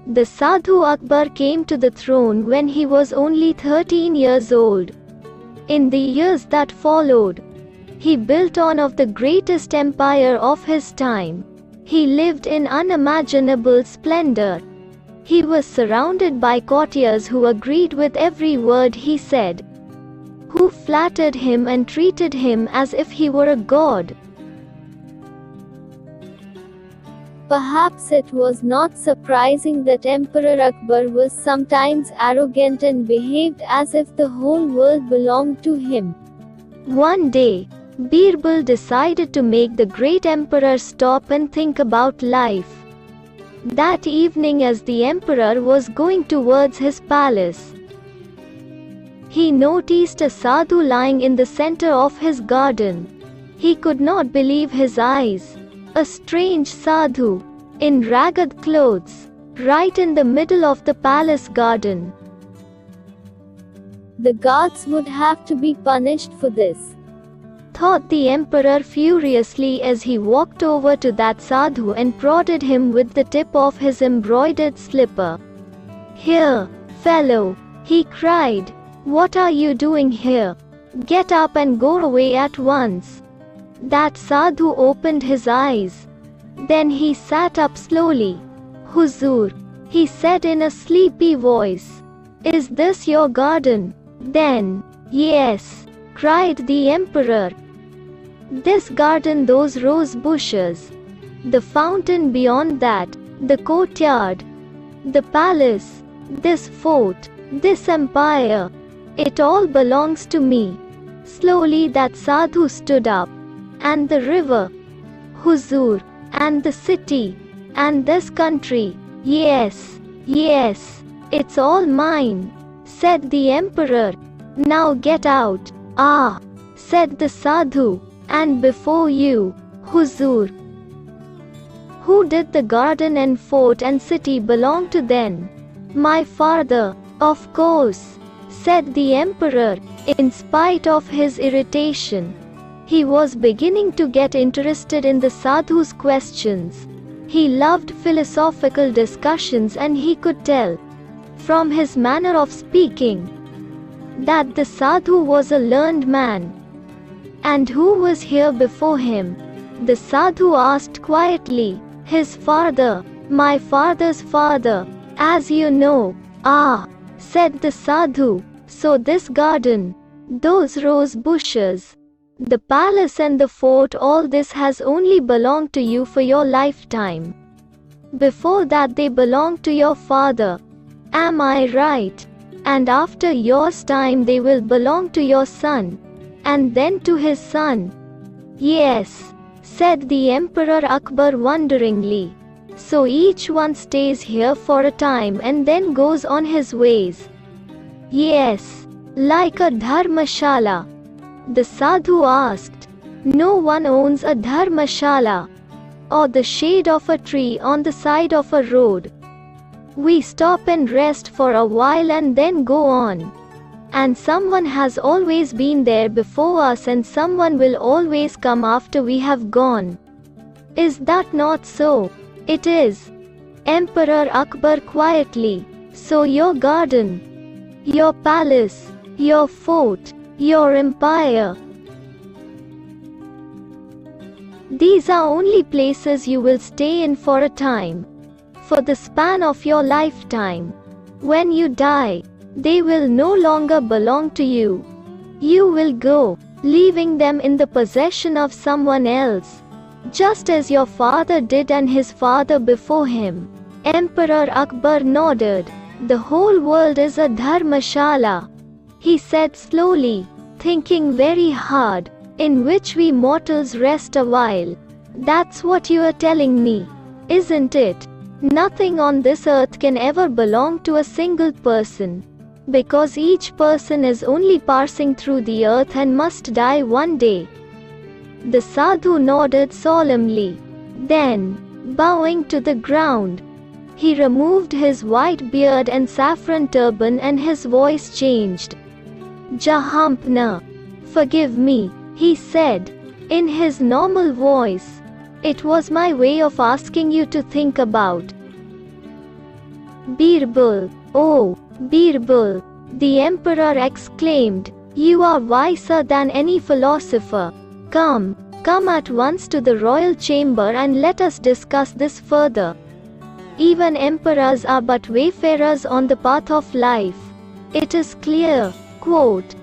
The Sadhu Akbar came to the throne when he was only 13 years old. In the years that followed, he built on of the greatest empire of his time. He lived in unimaginable splendor. He was surrounded by courtiers who agreed with every word he said, who flattered him and treated him as if he were a god. Perhaps it was not surprising that Emperor Akbar was sometimes arrogant and behaved as if the whole world belonged to him. One day, Birbal decided to make the great emperor stop and think about life. That evening, as the emperor was going towards his palace, he noticed a sadhu lying in the center of his garden. He could not believe his eyes. A strange sadhu, in ragged clothes, right in the middle of the palace garden. The gods would have to be punished for this, thought the emperor furiously as he walked over to that sadhu and prodded him with the tip of his embroidered slipper. "Here, fellow," he cried. "What are you doing here? Get up and go away at once." That sadhu opened his eyes. Then he sat up slowly. "Huzur," he said in a sleepy voice, "is this your garden?" "Then, yes," cried the emperor. "This garden, those rose bushes, the fountain beyond that, the courtyard, the palace, this fort, this empire, it all belongs to me." Slowly that sadhu stood up. "And the river, Huzur, and the city, and this country, yes, yes, it's all mine," said the emperor. "Now get out." "Ah," said the sadhu, "and before you, Huzur, who did the garden and fort and city belong to then?" "My father, of course," said the emperor, in spite of his irritation. He was beginning to get interested in the sadhu's questions. He loved philosophical discussions, and he could tell, from his manner of speaking, that the sadhu was a learned man. "And who was here before him?" the sadhu asked quietly. "His father, my father's father, as you know." "Ah," said the sadhu, "so this garden, those rose bushes, the palace and the fort, all this has only belonged to you for your lifetime. Before that they belonged to your father. Am I right? And after yours time they will belong to your son, and then to his son." "Yes," said the Emperor Akbar wonderingly. "So each one stays here for a time and then goes on his ways?" "Yes, like a dharmashala," the sadhu asked. "No one owns a dharmashala, or the shade of a tree on the side of a road. We stop and rest for a while and then go on. And someone has always been there before us, and someone will always come after we have gone. Is that not so?" "It is," Emperor Akbar quietly. "So your garden, your palace, your fort, your empire, these are only places you will stay in for a time, for the span of your lifetime. When you die, they will no longer belong to you. You will go, leaving them in the possession of someone else, just as your father did and his father before him." Emperor Akbar nodded. "The whole world is a dharmashala," he said slowly, thinking very hard, "in which we mortals rest a while. That's what you are telling me, isn't it? Nothing on this earth can ever belong to a single person, because each person is only passing through the earth and must die one day." The sadhu nodded solemnly. Then, bowing to the ground, he removed his white beard and saffron turban, and his voice changed. "Jahampna, forgive me," he said, in his normal voice. "It was my way of asking you to think about Birbal, oh, Birbal, the emperor exclaimed, you are wiser than any philosopher. Come at once to the royal chamber and let us discuss this further. Even emperors are but wayfarers on the path of life. It is clear, quote,